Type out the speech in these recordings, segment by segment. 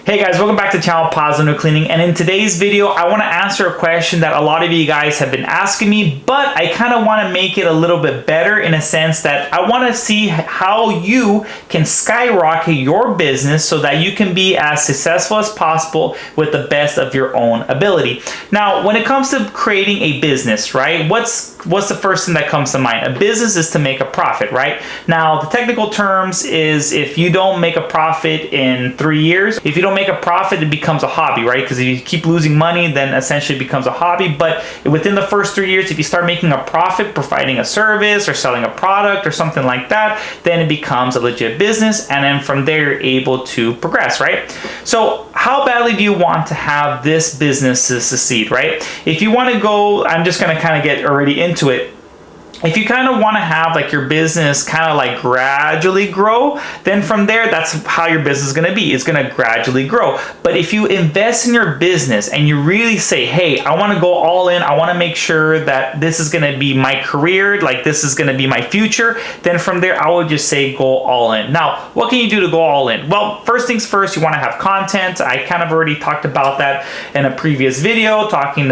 Hey guys, welcome back to the channel Pause Window Cleaning, and in today's video I want to answer a question that a lot of you guys have been asking me, but I kind of want to make it a little bit better in a sense that I want to see how you can skyrocket your business so that you can be as successful as possible with the best of your own ability. Now, when it comes to creating a business, right, what's the first thing that comes to mind? A business is to make a profit, right? Now, the technical terms is if you don't make a profit in 3 years, if you don't make a profit, it becomes a hobby, right? Because if you keep losing money, then essentially it becomes a hobby. But within the first 3 years, if you start making a profit, providing a service or selling a product or something like that, then it becomes a legit business. And then from there, you're able to progress, right? So how badly do you want to have this business to succeed, right? If you want to go, I'm just going to kind of get already into it. If you kind of want to have like your business kind of like gradually grow, then from there, that's how your business is going to be. It's going to gradually grow. But if you invest in your business and you really say, hey, I want to go all in, I want to make sure that this is going to be my career, like this is going to be my future, then from there, I would just say go all in. Now, what can you do to go all in? Well, first things first, you want to have content. I kind of already talked about that in a previous video, talking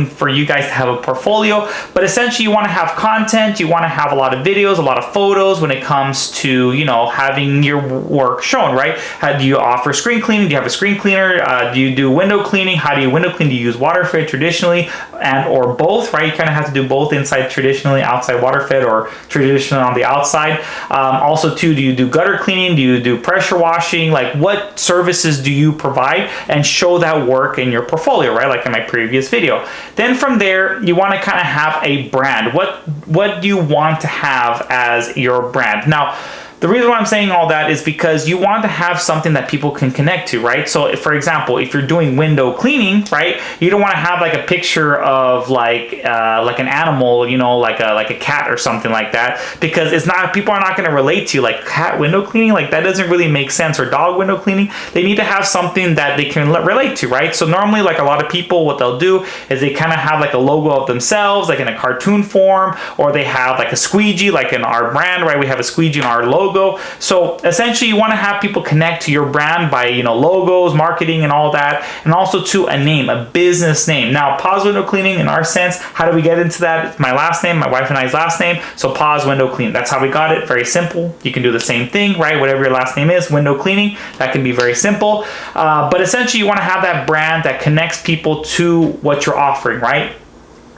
for you guys to have a portfolio, but essentially you want to have content, you want to have a lot of videos, a lot of photos when it comes to, you know, having your work shown, right? How do you offer screen cleaning? Do you have a screen cleaner? Do you do window cleaning? How do you window clean? Do you use water fed traditionally and or both, right? You kind of have to do both, inside traditionally, outside water fed, or traditionally on the outside. Also too, do you do gutter cleaning? Do you do pressure washing? Like what services do you provide? And show that work in your portfolio, right? Like in my previous video. Then from there, you want to kind of have a brand. What do you want to have as your brand? Now, the reason why I'm saying all that is because you want to have something that people can connect to, right? So, for example, if you're doing window cleaning, right, you don't want to have like a picture of like an animal, you know, like a cat or something like that, because it's not, people are not going to relate to you. Like cat window cleaning, like that doesn't really make sense. Or dog window cleaning, they need to have something that they can relate to, right? So normally, like a lot of people, what they'll do is they kind of have like a logo of themselves, like in a cartoon form, or they have like a squeegee, like in our brand, right? We have a squeegee in our logo. So essentially you want to have people connect to your brand by, you know, logos, marketing and all that, and also to a name, a business name. Now, Pause Window Cleaning, in our sense, how do we get into that? It's my last name, my wife and I's last name, so Pause Window Cleaning. That's how we got it. Very simple. You can do the same thing, right? Whatever your last name is, window cleaning, that can be very simple. But essentially you want to have that brand that connects people to what you're offering, right?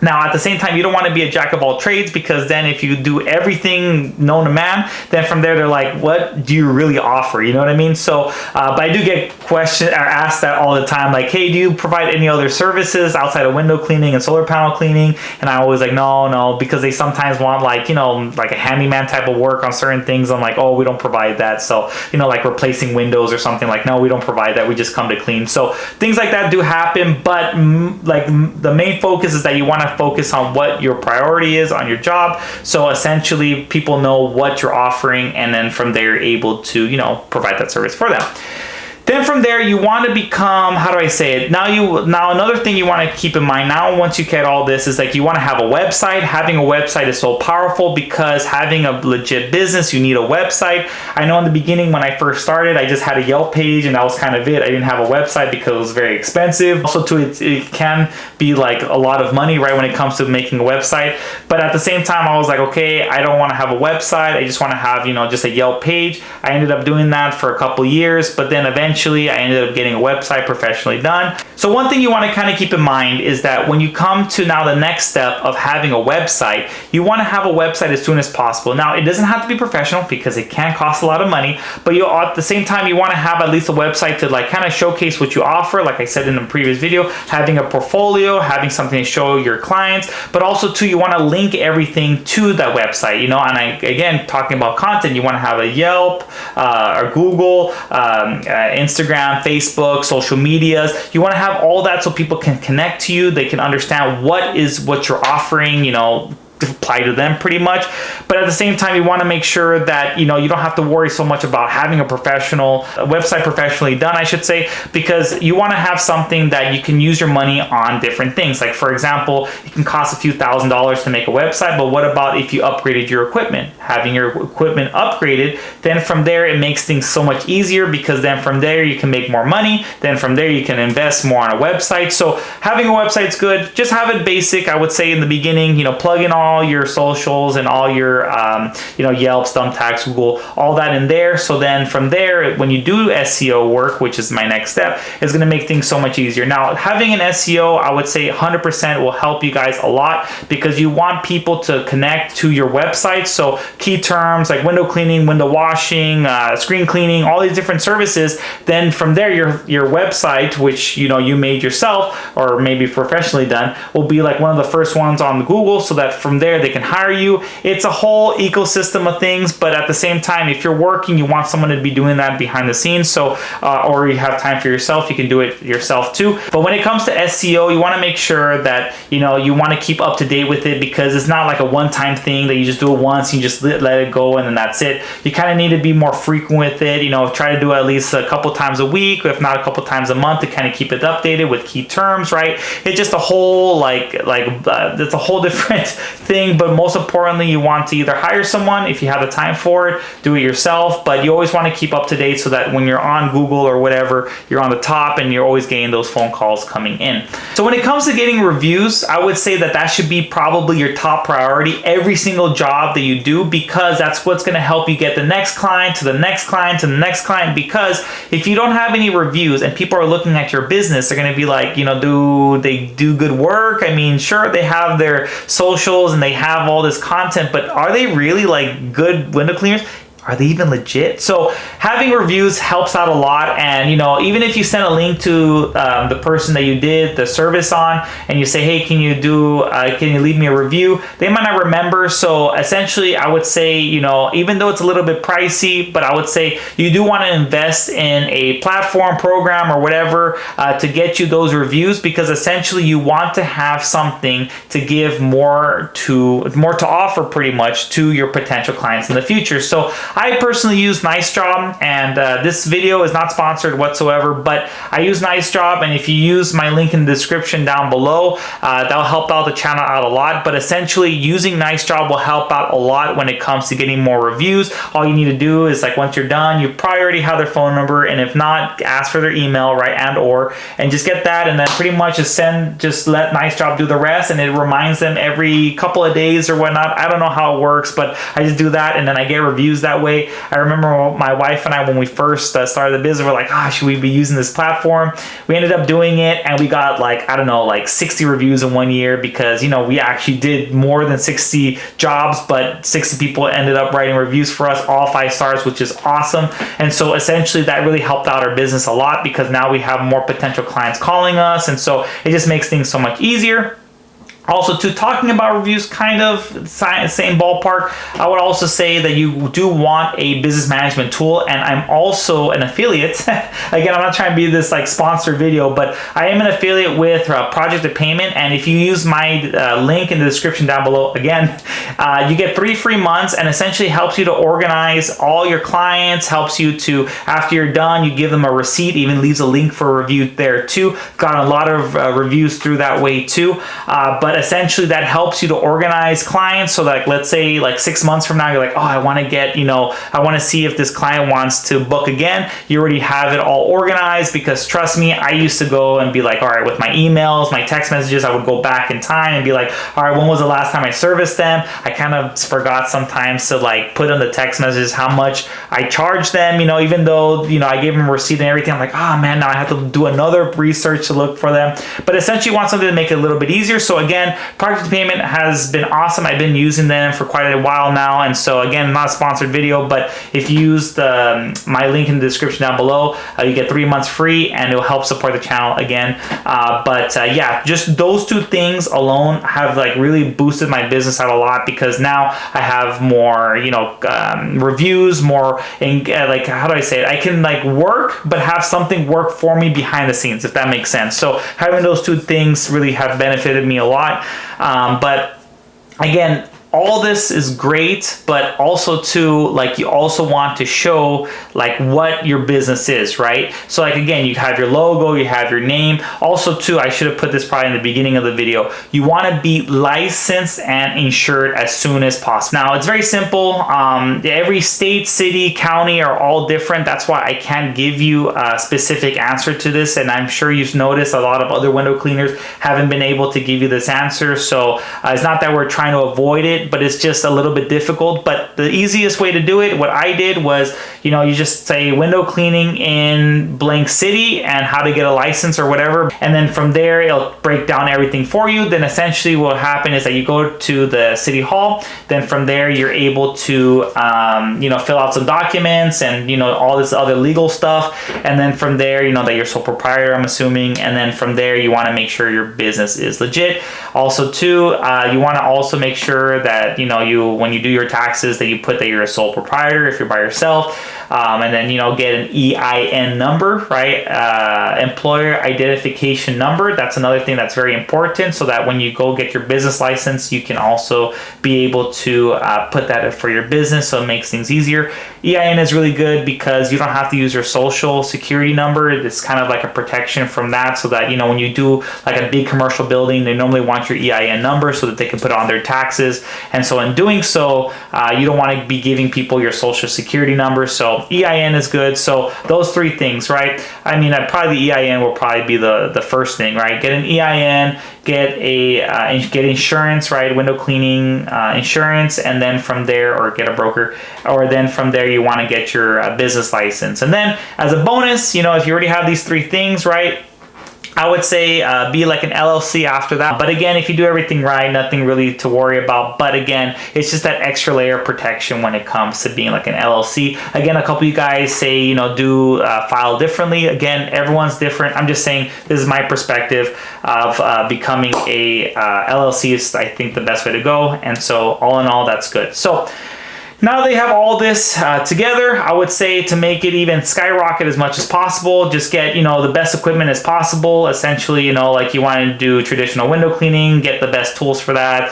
Now, at the same time, you don't want to be a jack of all trades, because then if you do everything known to man, then from there, they're like, what do you really offer? You know what I mean? So, but I do get questioned or asked that all the time, like, hey, do you provide any other services outside of window cleaning and solar panel cleaning? And I always like, no, because they sometimes want like, you know, like a handyman type of work on certain things. I'm like, oh, we don't provide that. So, you know, like replacing windows or something, like, no, we don't provide that. We just come to clean. So things like that do happen, but like the main focus is that you want to focus on what your priority is on your job. So essentially people know what you're offering, and then from there you're able to, you know, provide that service for them. Then from there, you want to become, how do I say it? Now another thing you want to keep in mind now, once you get all this, is like you want to have a website. Having a website is so powerful, because having a legit business, you need a website. I know in the beginning when I first started, I just had a Yelp page and that was kind of it. I didn't have a website because it was very expensive. Also too, it can be like a lot of money, right, when it comes to making a website. But at the same time, I was like, okay, I don't want to have a website. I just want to have, you know, just a Yelp page. I ended up doing that for a couple years, but then eventually I ended up getting a website professionally done. So one thing you want to kind of keep in mind is that when you come to now the next step of having a website, you want to have a website as soon as possible. Now, it doesn't have to be professional because it can cost a lot of money, but you at the same time, you want to have at least a website to like kind of showcase what you offer. Like I said in the previous video, having a portfolio, having something to show your clients, but also too, you want to link everything to that website, you know, and again, talking about content, you want to have a Yelp or Google, Instagram, Facebook, social medias. You want to have all that so people can connect to you. They can understand what you're offering, you know, apply to them pretty much. But at the same time, you want to make sure that you don't have to worry so much about having a website professionally done, I should say, because you want to have something that you can use your money on different things. Like, for example, it can cost a few $1,000s to make a website, but what about if you upgraded your equipment? Having your equipment upgraded, then from there it makes things so much easier, because then from there you can make more money, then from there you can invest more on a website. So having a website's good. Just have it basic, I would say, in the beginning. Plug in all your socials and all your Yelp, Thumbtacks, Google, all that in there. So then from there, when you do SEO work, which is my next step, is going to make things so much easier. Now, having an SEO, I would say 100% will help you guys a lot, because you want people to connect to your website. So key terms like window cleaning, window washing, screen cleaning, all these different services. Then from there, your website, which you made yourself or maybe professionally done, will be like one of the first ones on Google, so that from there they can hire you. It's a whole ecosystem of things, but at the same time, if you're working, you want someone to be doing that behind the scenes. So or you have time for yourself, you can do it yourself too. But when it comes to SEO, you want to make sure that you want to keep up to date with it, because it's not like a one-time thing that you just do it once, you just let it go and then that's it. You kind of need to be more frequent with it. Try to do it at least a couple times a week, if not a couple times a month, to kind of keep it updated with key terms, right? It's just a whole it's a whole different thing. But most importantly, you want to either hire someone if you have the time for it, do it yourself, but you always want to keep up to date, so that when you're on Google or whatever, you're on the top and you're always getting those phone calls coming in. So when it comes to getting reviews, I would say that should be probably your top priority every single job that you do, because that's what's going to help you get the next client to the next client to the next client. Because if you don't have any reviews and people are looking at your business, they're going to be like, do they do good work? I mean, sure, they have their socials and they have all this content, but are they really like good window cleaners? Are they even legit? So having reviews helps out a lot. And even if you send a link to the person that you did the service on, and you say, hey, can you leave me a review? They might not remember. So essentially, I would say, even though it's a little bit pricey, but I would say you do want to invest in a platform, program, or whatever to get you those reviews, because essentially you want to have something to give more to offer pretty much to your potential clients in the future. So I personally use Nice Job, and this video is not sponsored whatsoever, but I use Nice Job, and if you use my link in the description down below, that'll help out the channel out a lot. But essentially, using Nice Job will help out a lot when it comes to getting more reviews. All you need to do is, like, once you're done, you probably already have their phone number, and if not, ask for their email, right, and just get that, and then pretty much just let Nice Job do the rest, and it reminds them every couple of days or whatnot. I don't know how it works, but I just do that, and then I get reviews that way. I remember my wife and I, when we first started the business, we're like, should we be using this platform? We ended up doing it, and we got like 60 reviews in 1 year, because we actually did more than 60 jobs, but 60 people ended up writing reviews for us, all 5 stars, which is awesome. And so essentially that really helped out our business a lot, because now we have more potential clients calling us, and so it just makes things so much easier. Also, talking about reviews, kind of same ballpark, I would also say that you do want a business management tool, and I'm also an affiliate. Again, I'm not trying to be this like sponsored video, but I am an affiliate with Project to Payment, and if you use my link in the description down below, again, you get 3 free months, and essentially helps you to organize all your clients, helps you to, after you're done, you give them a receipt, even leaves a link for a review there too. Got a lot of reviews through that way too, but essentially that helps you to organize clients. So that, let's say like 6 months from now, you're like, I want to get, I want to see if this client wants to book again. You already have it all organized, because trust me, I used to go and be like, all right, with my emails, my text messages, I would go back in time and be like, all right, when was the last time I serviced them? I kind of forgot sometimes to like put in the text messages how much I charged them, even though, I gave them a receipt and everything. I'm like, man, now I have to do another research to look for them. But essentially you want something to make it a little bit easier. So again, Project Payment has been awesome. I've been using them for quite a while now, and so again, not a sponsored video, but if you use my link in the description down below, you get 3 months free, and it will help support the channel again. Yeah, just those 2 things alone have like really boosted my business out a lot, because now I have more, reviews, more, like, how do I say it? I can like work, but have something work for me behind the scenes, if that makes sense. So having those 2 things really have benefited me a lot. But again, all this is great, but also too, like, you also want to show like what your business is, right? So like, again, you have your logo, you have your name. Also too, I should have put this probably in the beginning of the video, you want to be licensed and insured as soon as possible. Now it's very simple. Every state, city, county are all different. That's why I can't give you a specific answer to this, and I'm sure you've noticed a lot of other window cleaners haven't been able to give you this answer. So it's not that we're trying to avoid it, but it's just a little bit difficult. But the easiest way to do it, what I did was, you know, you just say window cleaning in blank city and how to get a license or whatever, and then from there it'll break down everything for you. Then essentially what will happen is that you go to the city hall, then from there you're able to you know, fill out some documents and, you know, all this other legal stuff, and then from there, you know, that you're sole proprietor, I'm assuming, and then from there you want to make sure your business is legit. Also too, you want to also make sure that, you know, when you do your taxes, that you put that you're a sole proprietor if you're by yourself. And then, you know, get an EIN number, right? Employer identification number. That's another thing that's very important, so that when you go get your business license, you can also be able to put that for your business, so it makes things easier. EIN is really good because you don't have to use your social security number. It's kind of like a protection from that, so that, you know, when you do like a big commercial building, they normally want your EIN number so that they can put it on their taxes. And so in doing so, you don't want to be giving people your social security number. So EIN is good. So those three things, right? I mean, probably the EIN will probably be the first thing, right? Get an EIN, get insurance, right? Window cleaning insurance, and then from there, or get a broker, or then from there you want to get your business license. And then as a bonus, you know, if you already have these three things, right, I would say be like an LLC after that. But again, if you do everything right, nothing really to worry about. But again, it's just that extra layer of protection when it comes to being like an LLC. Again, a couple of you guys say, you know, do file differently. Again, everyone's different. I'm just saying this is my perspective of becoming a LLC is, I think, the best way to go. And so all in all, that's good. So now they have all this together, I would say to make it even skyrocket as much as possible, just get, you know, the best equipment as possible. Essentially, you know, like you want to do traditional window cleaning, get the best tools for that,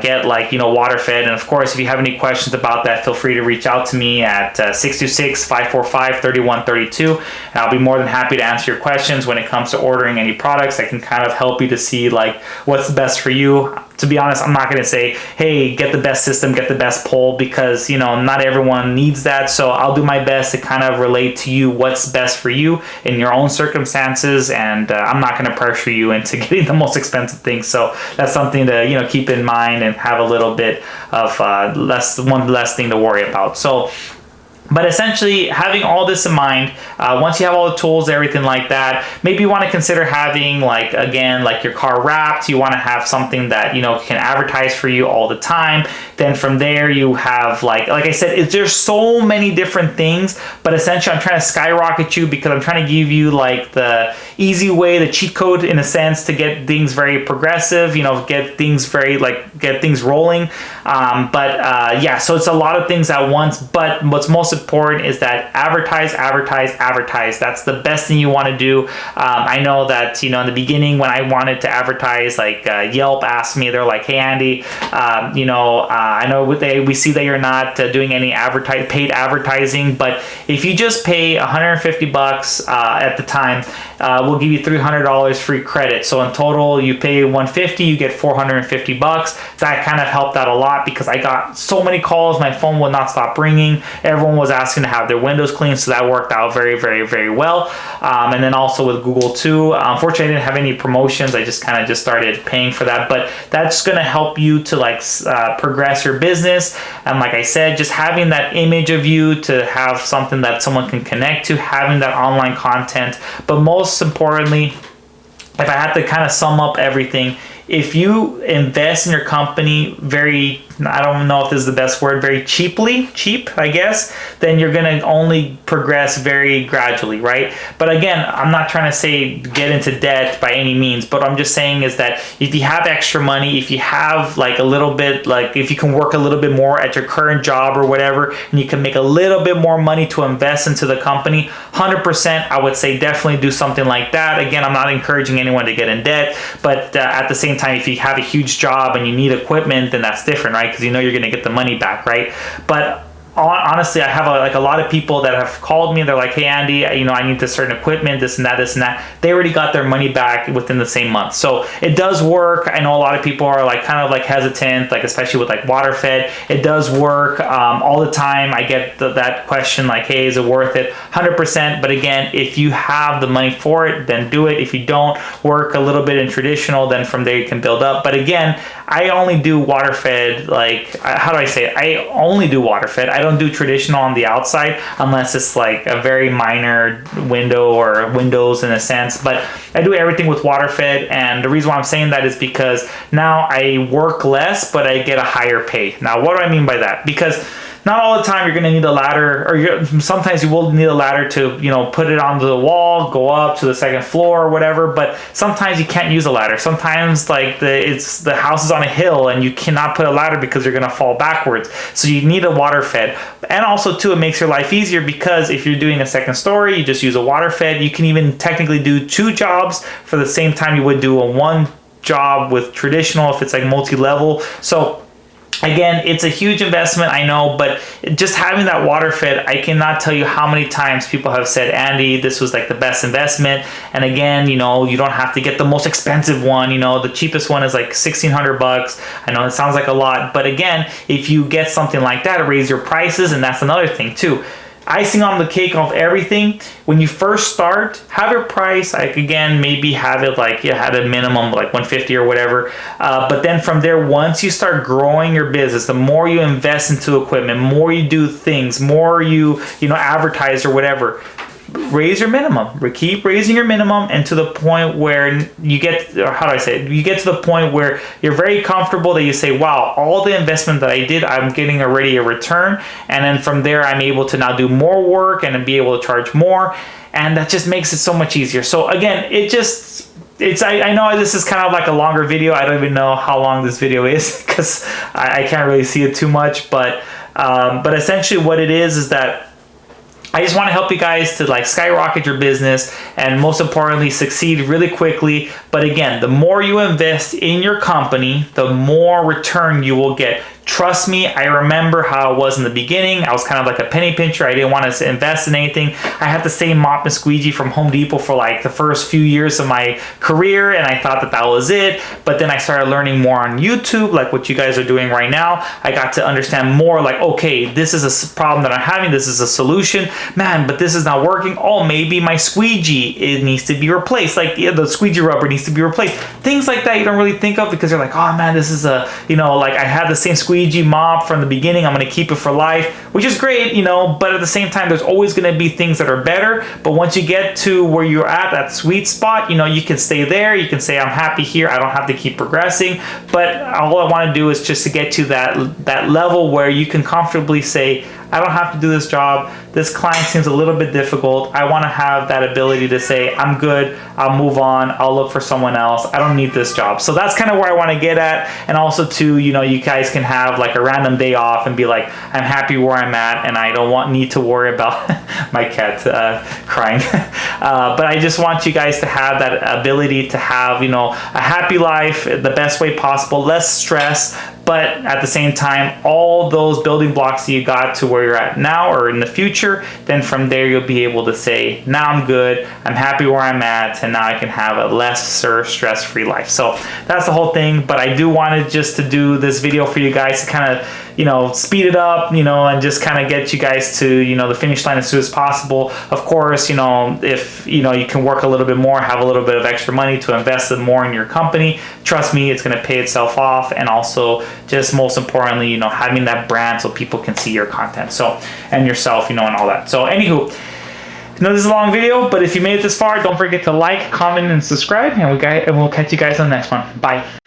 get like, you know, water fed. And of course, if you have any questions about that, feel free to reach out to me at 626-545-3132. And I'll be more than happy to answer your questions when it comes to ordering any products. I can kind of help you to see like what's the best for you. To be honest, I'm not going to say, hey, get the best system, get the best pole, because, you know, not everyone needs that. So I'll do my best to kind of relate to you what's best for you in your own circumstances. And I'm not going to pressure you into getting the most expensive things. So that's something to, you know, keep in mind and have a little bit of one less thing to worry about. So, but essentially, having all this in mind, once you have all the tools, everything like that, maybe you want to consider having, like, again, like your car wrapped. You want to have something that, you know, can advertise for you all the time. Then from there, you have, like I said, there's so many different things. But essentially, I'm trying to skyrocket you because I'm trying to give you like the easy way, the cheat code in a sense, to get things very progressive. You know, get things rolling. Yeah, so it's a lot of things at once. But what's most important is that advertise. That's the best thing you want to do. I know that, you know, in the beginning when I wanted to advertise, like Yelp asked me, they're like, hey Andy, you know, I know we see that you're not doing any paid advertising, but if you just pay $150 at the time, we'll give you $300 free credit. So in total, you pay $150, you get $450. That kind of helped out a lot because I got so many calls, my phone would not stop ringing. Everyone was asking to have their windows cleaned, so that worked out very, very, very well. And then also with Google too. Unfortunately, I didn't have any promotions. I just kind of started paying for that, but that's going to help you to like progress your business. And like I said, just having that image of you to have something that someone can connect to, having that online content, but most importantly, if I had to kind of sum up everything, if you invest in your company very, I don't know if this is the best word, very cheap, I guess, then you're going to only progress very gradually, right? But again, I'm not trying to say get into debt by any means, but what I'm just saying is that if you have extra money, if you have like a little bit, like if you can work a little bit more at your current job or whatever, and you can make a little bit more money to invest into the company, 100%, I would say definitely do something like that. Again, I'm not encouraging anyone to get in debt, but at the same time, if you have a huge job and you need equipment, then that's different, right? Because you know you're going to get the money back, right? But honestly, I have a lot of people that have called me. They're like, hey, Andy, I need this certain equipment, this and that. They already got their money back within the same month. So it does work. I know a lot of people are like kind of like hesitant, like especially with like water fed. It does work all the time. I get that question like, hey, is it worth it? 100%. But again, if you have the money for it, then do it. If you don't, work a little bit in traditional, then from there you can build up. But again, I only do water fed, like, how do I say it? I only do water fed. I don't do traditional on the outside unless it's like a very minor window or windows in a sense, but I do everything with water fed. And the reason why I'm saying that is because now I work less, but I get a higher pay. Now, what do I mean by that? Because not all the time you're going to need a ladder, or sometimes you will need a ladder to, put it onto the wall, go up to the second floor or whatever, but sometimes you can't use a ladder. Sometimes like the house is on a hill and you cannot put a ladder because you're going to fall backwards. So you need a water fed. And also too, it makes your life easier because if you're doing a second story, you just use a water fed. You can even technically do 2 jobs for the same time you would do a 1 job with traditional if it's like multi-level. So again, it's a huge investment, I know, but just having that water fed, I cannot tell you how many times people have said, Andy, this was like the best investment. And again, you don't have to get the most expensive one. The cheapest one is like $1,600. I know it sounds like a lot, but again, if you get something like that, raise your prices. And that's another thing too. Icing on the cake of everything, when you first start, have your price, like again, maybe have it like you had a minimum like 150 or whatever. But then from there, once you start growing your business, the more you invest into equipment, more you do things, more you advertise or whatever, raise your minimum. Keep raising your minimum, and to the point where you get, or how do I say it? You get to the point where you're very comfortable that you say, wow, all the investment that I did, I'm getting already a return. And then from there, I'm able to now do more work and be able to charge more. And that just makes it so much easier. So again, I know this is kind of like a longer video. I don't even know how long this video is because I can't really see it too much. But essentially what it is that I just want to help you guys to like skyrocket your business and most importantly succeed really quickly. But again, the more you invest in your company, the more return you will get. Trust me, I remember how it was in the beginning. I was kind of like a penny pincher. I didn't want to invest in anything. I had the same mop and squeegee from Home Depot for like the first few years of my career, and I thought that was it. But then I started learning more on YouTube, like what you guys are doing right now. I got to understand more like, okay, this is a problem that I'm having. This is a solution. Man, but this is not working. Oh, maybe my squeegee, it needs to be replaced. Like the squeegee rubber needs to be replaced. Things like that you don't really think of because you're like, oh man, this is like I had the same squeegee mop from the beginning. I'm going to keep it for life, which is great, but at the same time, there's always going to be things that are better. But once you get to where you're at that sweet spot, you can stay there. You can say, I'm happy here. I don't have to keep progressing. But all I want to do is just to get to that level where you can comfortably say, I don't have to do this job. This client seems a little bit difficult. I want to have that ability to say, I'm good. I'll move on. I'll look for someone else. I don't need this job. So that's kind of where I want to get at. And also too, you guys can have like a random day off and be like, I'm happy where I'm at and I don't need to worry about my cat crying. But I just want you guys to have that ability to have, a happy life the best way possible, less stress. But at the same time, all those building blocks that you got to where you're at now or in the future, then from there you'll be able to say, now I'm good, I'm happy where I'm at, and now I can have a less stress-free life. So that's the whole thing. But I do want just to do this video for you guys to kind of speed it up, and just kind of get you guys to, the finish line as soon as possible. Of course, if, you can work a little bit more, have a little bit of extra money to invest more in your company, trust me, it's going to pay itself off. And also just most importantly, having that brand so people can see your content. So, and yourself, and all that. So anywho, I know this is a long video, but if you made it this far, don't forget to like, comment, and subscribe. And we'll catch you guys on the next one. Bye.